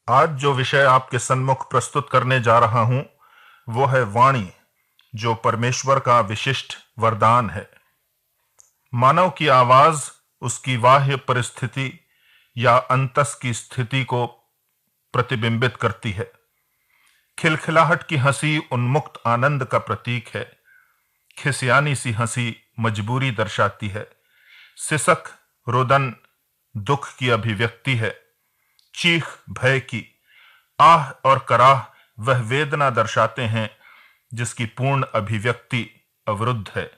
आज जो विषय आपके सन्मुख प्रस्तुत करने जा रहा हूं, वो है वाणी, जो परमेश्वर का विशिष्ट वरदान है। मानव की आवाज उसकी बाह्य परिस्थिति या अंतस की स्थिति को प्रतिबिंबित करती है। खिलखिलाहट की हंसी उन्मुक्त आनंद का प्रतीक है। खिसियानी सी हंसी मजबूरी दर्शाती है। सिसक रोदन दुख की अभिव्यक्ति है। चीख भय की, आह और कराह वह वेदना दर्शाते हैं जिसकी पूर्ण अभिव्यक्ति अवरुद्ध है।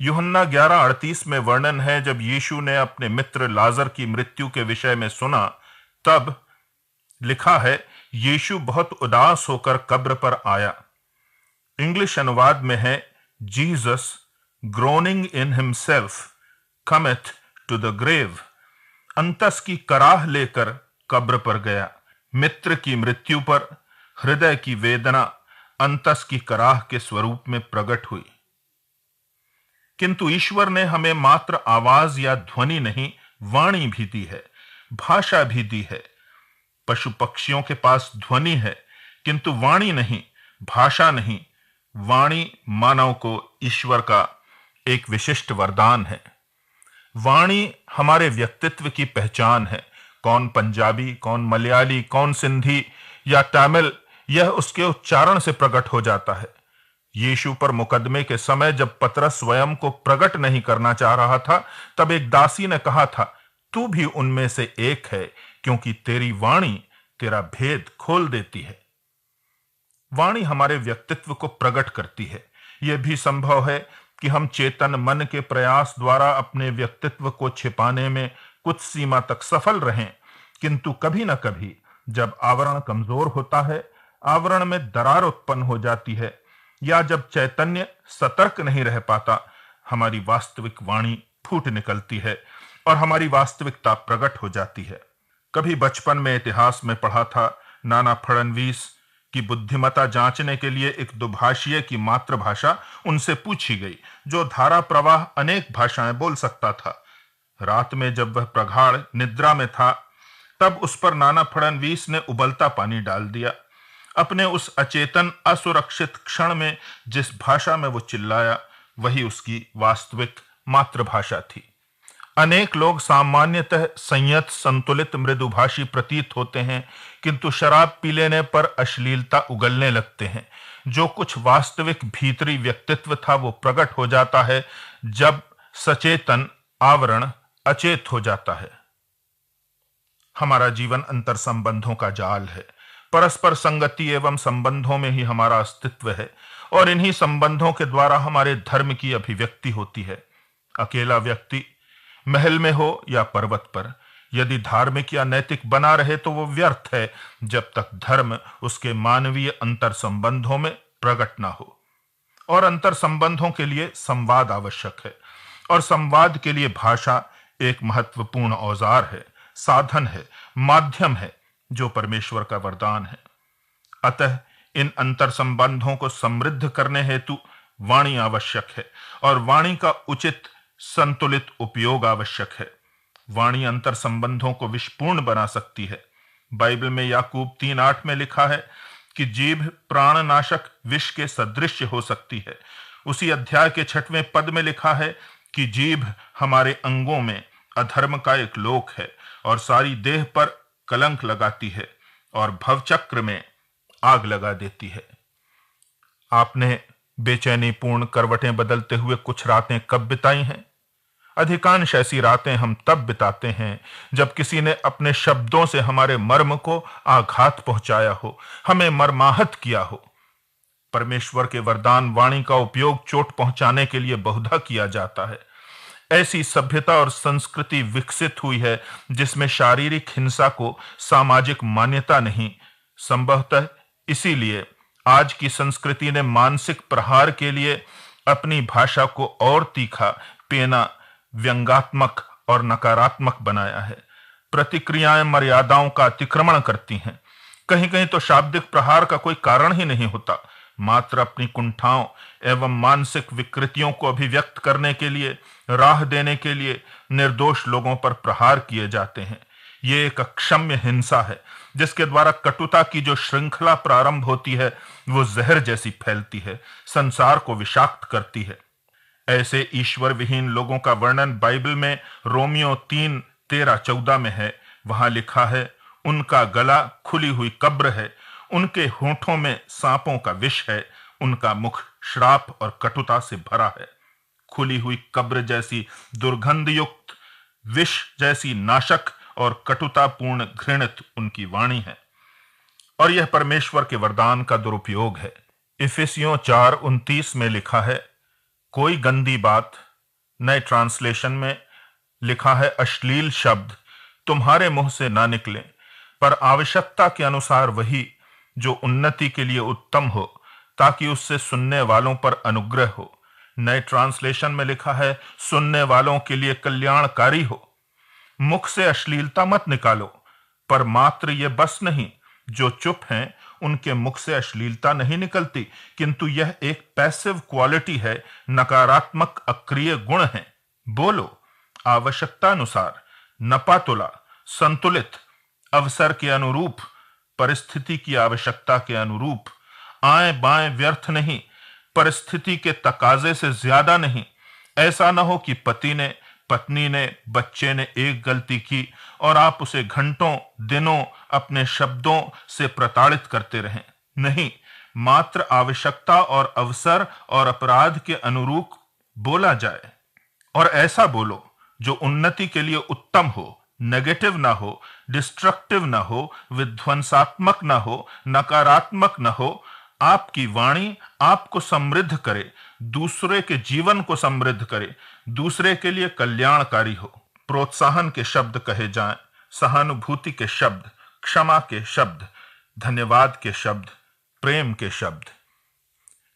यूहन्ना 11:38 में वर्णन है, जब यीशु ने अपने मित्र लाजर की मृत्यु के विषय में सुना, तब लिखा है, यीशु बहुत उदास होकर कब्र पर आया। इंग्लिश अनुवाद में है, Jesus groaning in himself cometh to the grave. अंतस की कराह लेकर कब्र पर गया। मित्र की मृत्यु पर हृदय की वेदना अंतस की कराह के स्वरूप में प्रकट हुई। किंतु ईश्वर ने हमें मात्र आवाज या ध्वनि नहीं, वाणी भी दी है, भाषा भी दी है। पशु पक्षियों के पास ध्वनि है, किंतु वाणी नहीं, भाषा नहीं। वाणी मानव को ईश्वर का एक विशिष्ट वरदान है। वाणी हमारे व्यक्तित्व की पहचान है। कौन पंजाबी, कौन मलयाली, कौन सिंधी या तमिल, यह उसके उच्चारण से प्रकट हो जाता है। यीशु पर मुकदमे के समय जब पतरस स्वयं को प्रकट नहीं करना चाह रहा था, तब एक दासी ने कहा था, तू भी उनमें से एक है, क्योंकि तेरी वाणी तेरा भेद खोल देती है। वाणी हमारे व्यक्तित्व को प्रकट करती है। यह भी संभव है कि हम चेतन मन के प्रयास द्वारा अपने व्यक्तित्व को छिपाने में कुछ सीमा तक सफल रहें, किंतु कभी न कभी जब आवरण कमजोर होता है, आवरण में दरार उत्पन्न हो जाती है, या जब चैतन्य सतर्क नहीं रह पाता, हमारी वास्तविक वाणी फूट निकलती है और हमारी वास्तविकता प्रकट हो जाती है। कभी बचपन में इतिहास में पढ़ा था, नाना फड़नवीस की बुद्धिमत्ता जांचने के लिए एक दुभाषीय की मातृभाषा उनसे पूछी गई, जो धारा प्रवाह अनेक भाषाएं बोल सकता था। रात में जब वह प्रगाढ़ निद्रा में था, तब उस पर नाना फड़नवीस ने उबलता पानी डाल दिया। अपने उस अचेतन असुरक्षित क्षण में जिस भाषा में वो चिल्लाया, वही उसकी वास्तविक मातृभाषा थी। अनेक लोग सामान्यतः संयत, संतुलित, मृदुभाषी प्रतीत होते हैं, किंतु शराब पी लेने पर अश्लीलता उगलने लगते हैं। जो कुछ वास्तविक भीतरी व्यक्तित्व था वो प्रकट हो जाता है जब सचेतन आवरण अचेत हो जाता है। हमारा जीवन अंतर संबंधों का जाल है। परस्पर संगति एवं संबंधों में ही हमारा अस्तित्व है, और इन्हीं संबंधों के द्वारा हमारे धर्म की अभिव्यक्ति होती है। अकेला व्यक्ति महल में हो या पर्वत पर, यदि धार्मिक या नैतिक बना रहे तो वो व्यर्थ है, जब तक धर्म उसके मानवीय अंतर संबंधों में प्रकट ना हो। और अंतर संबंधों के लिए संवाद आवश्यक है, और संवाद के लिए भाषा एक महत्वपूर्ण औजार है, साधन है, माध्यम है, जो परमेश्वर का वरदान है। अतः इन अंतर संबंधों को समृद्ध करने हेतु वाणी आवश्यक है, और वाणी का उचित संतुलित उपयोग आवश्यक है। वाणी अंतर संबंधों को विषपूर्ण बना सकती है। बाइबल में याकूब 3:8 में लिखा है कि जीभ प्राणनाशक विष के सदृश हो सकती है। उसी अध्याय के 6वें पद में लिखा है कि जीभ हमारे अंगों में अधर्म का एक लोक है, और सारी देह पर कलंक लगाती है, और भवचक्र में आग लगा देती है। आपने बेचैनी पूर्ण करवटें बदलते हुए कुछ रातें कब बिताई हैं? अधिकांश ऐसी रातें हम तब बिताते हैं जब किसी ने अपने शब्दों से हमारे मर्म को आघात पहुंचाया हो, हमें मर्माहत किया हो। परमेश्वर के वरदान वाणी का उपयोग चोट पहुंचाने के लिए बहुधा किया जाता है। ऐसी सभ्यता और संस्कृति विकसित हुई है जिसमें शारीरिक हिंसा को सामाजिक मान्यता नहीं। संभवतः इसीलिए आज की संस्कृति ने मानसिक प्रहार के लिए अपनी भाषा को और तीखा, पेना, व्यंग्यात्मक और नकारात्मक बनाया है। प्रतिक्रियाएं मर्यादाओं का अतिक्रमण करती हैं। कहीं कहीं तो शाब्दिक प्रहार का कोई कारण ही नहीं होता, मात्र अपनी कुंठाओं एवं मानसिक विकृतियों को अभिव्यक्त करने के लिए, राह देने के लिए निर्दोष लोगों पर प्रहार किए जाते हैं। ये एक अक्षम्य हिंसा है जिसके द्वारा कटुता की जो श्रृंखला प्रारंभ होती है वो जहर जैसी फैलती है, संसार को विषाक्त करती है। ऐसे ईश्वर विहीन लोगों का वर्णन बाइबल में रोमियो 3:13-14 में है। वहां लिखा है, उनका गला खुली हुई कब्र है, उनके होठों में सांपों का विष है, उनका मुख श्राप और कटुता से भरा है। खुली हुई कब्र जैसी दुर्गंध युक्त, विष जैसी नाशक और कटुतापूर्ण घृणित उनकी वाणी है, और यह परमेश्वर के वरदान का दुरुपयोग है। इफिसियों 4:29 में लिखा है, कोई गंदी बात, नए ट्रांसलेशन में लिखा है, अश्लील शब्द तुम्हारे मुंह से ना निकले, पर आवश्यकता के अनुसार वही जो उन्नति के लिए उत्तम हो, ताकि उससे सुनने वालों पर अनुग्रह हो। नए ट्रांसलेशन में लिखा है, सुनने वालों के लिए कल्याणकारी हो। मुख से अश्लीलता मत निकालो, पर मात्र ये बस नहीं, जो चुप हैं उनके मुख से अश्लीलता नहीं निकलती, किंतु यह एक पैसिव क्वालिटी है, नकारात्मक अक्रिय गुण है। बोलो आवश्यकता अनुसार, नपातुला, संतुलित, अवसर के अनुरूप, परिस्थिति की आवश्यकता के अनुरूप, आए बाएं व्यर्थ नहीं, परिस्थिति के तकाजे से ज्यादा नहीं। ऐसा न हो कि पति ने, पत्नी ने, बच्चे ने एक गलती की और आप उसे घंटों दिनों अपने शब्दों से प्रताड़ित करते रहें। नहीं, मात्र आवश्यकता और अवसर और अपराध के अनुरूप बोला जाए, और ऐसा बोलो जो उन्नति के लिए उत्तम हो, नेगेटिव ना हो, डिस्ट्रक्टिव ना हो, विध्वंसात्मक ना हो, नकारात्मक ना हो। आपकी वाणी आपको समृद्ध करे, दूसरे के जीवन को समृद्ध करे, दूसरे के लिए कल्याणकारी हो। प्रोत्साहन के शब्द कहे जाएं, सहानुभूति के शब्द, क्षमा के शब्द, धन्यवाद के शब्द, प्रेम के शब्द।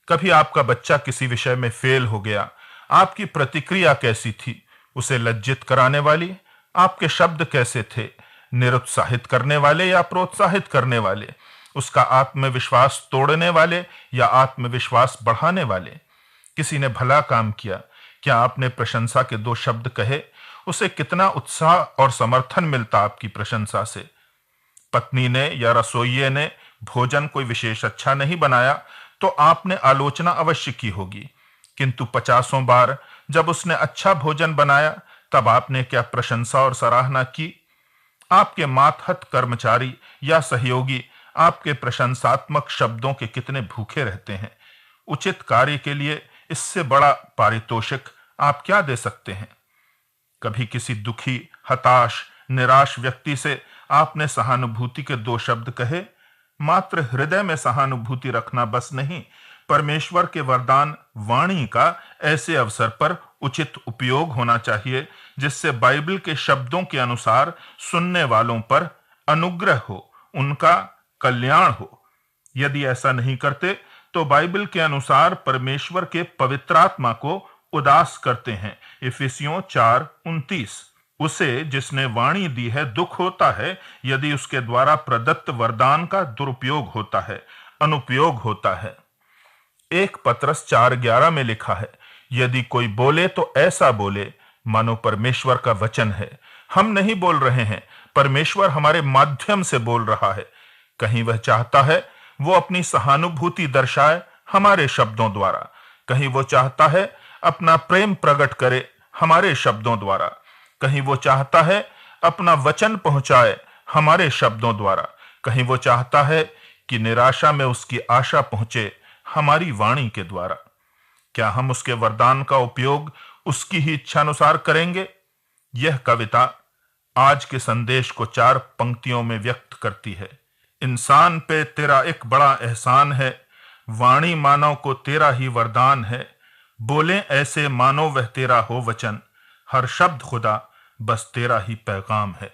कभी आपका बच्चा किसी विषय में फेल हो गया, आपकी प्रतिक्रिया कैसी थी? उसे लज्जित कराने वाली? आपके शब्द कैसे थे? निरुत्साहित करने वाले या प्रोत्साहित करने वाले? उसका आत्मविश्वास तोड़ने वाले या आत्मविश्वास बढ़ाने वाले? किसी ने भला काम किया, क्या आपने प्रशंसा के 2 शब्द कहे? उसे कितना उत्साह और समर्थन मिलता आपकी प्रशंसा से। पत्नी ने या रसोइये ने भोजन कोई विशेष अच्छा नहीं बनाया तो आपने आलोचना अवश्य की होगी, किंतु 50 बार जब उसने अच्छा भोजन बनाया तब आपने क्या प्रशंसा और सराहना की? आपके मातहत कर्मचारी या सहयोगी आपके प्रशंसात्मक शब्दों के कितने भूखे रहते हैं। उचित कार्य के लिए इससे बड़ा पारितोषिक आप क्या दे सकते हैं? कभी किसी दुखी, हताश, निराश व्यक्ति से आपने सहानुभूति के 2 शब्द कहे? मात्र हृदय में सहानुभूति रखना बस नहीं, परमेश्वर के वरदान वाणी का ऐसे अवसर पर उचित उपयोग होना चाहिए जिससे बाइबल के शब्दों के अनुसार सुनने वालों पर अनुग्रह हो, उनका कल्याण हो। यदि ऐसा नहीं करते तो बाइबल के अनुसार परमेश्वर के पवित्रात्मा को उदास करते हैं। इफिसियों 4:29। उसे जिसने वाणी दी है दुख होता है यदि उसके द्वारा प्रदत्त वरदान का दुरुपयोग होता है, अनुपयोग होता है। 1 पतरस 4:11 में लिखा है, यदि कोई बोले तो ऐसा बोले मानो परमेश्वर का वचन है। हम नहीं बोल रहे हैं, परमेश्वर हमारे माध्यम से बोल रहा है। कहीं वह चाहता है वो अपनी सहानुभूति दर्शाए हमारे शब्दों द्वारा, कहीं वो चाहता है अपना प्रेम प्रकट करे हमारे शब्दों द्वारा, कहीं वो चाहता है अपना वचन पहुंचाए हमारे शब्दों द्वारा, कहीं वो चाहता है कि निराशा में उसकी आशा पहुंचे हमारी वाणी के द्वारा। क्या हम उसके वरदान का उपयोग उसकी ही इच्छा अनुसार करेंगे? यह कविता आज के संदेश को 4 पंक्तियों में व्यक्त करती है। इंसान पे तेरा एक बड़ा एहसान है, वाणी मानव को तेरा ही वरदान है। बोले ऐसे मानो वह तेरा हो वचन, हर शब्द खुदा बस तेरा ही पैगाम है।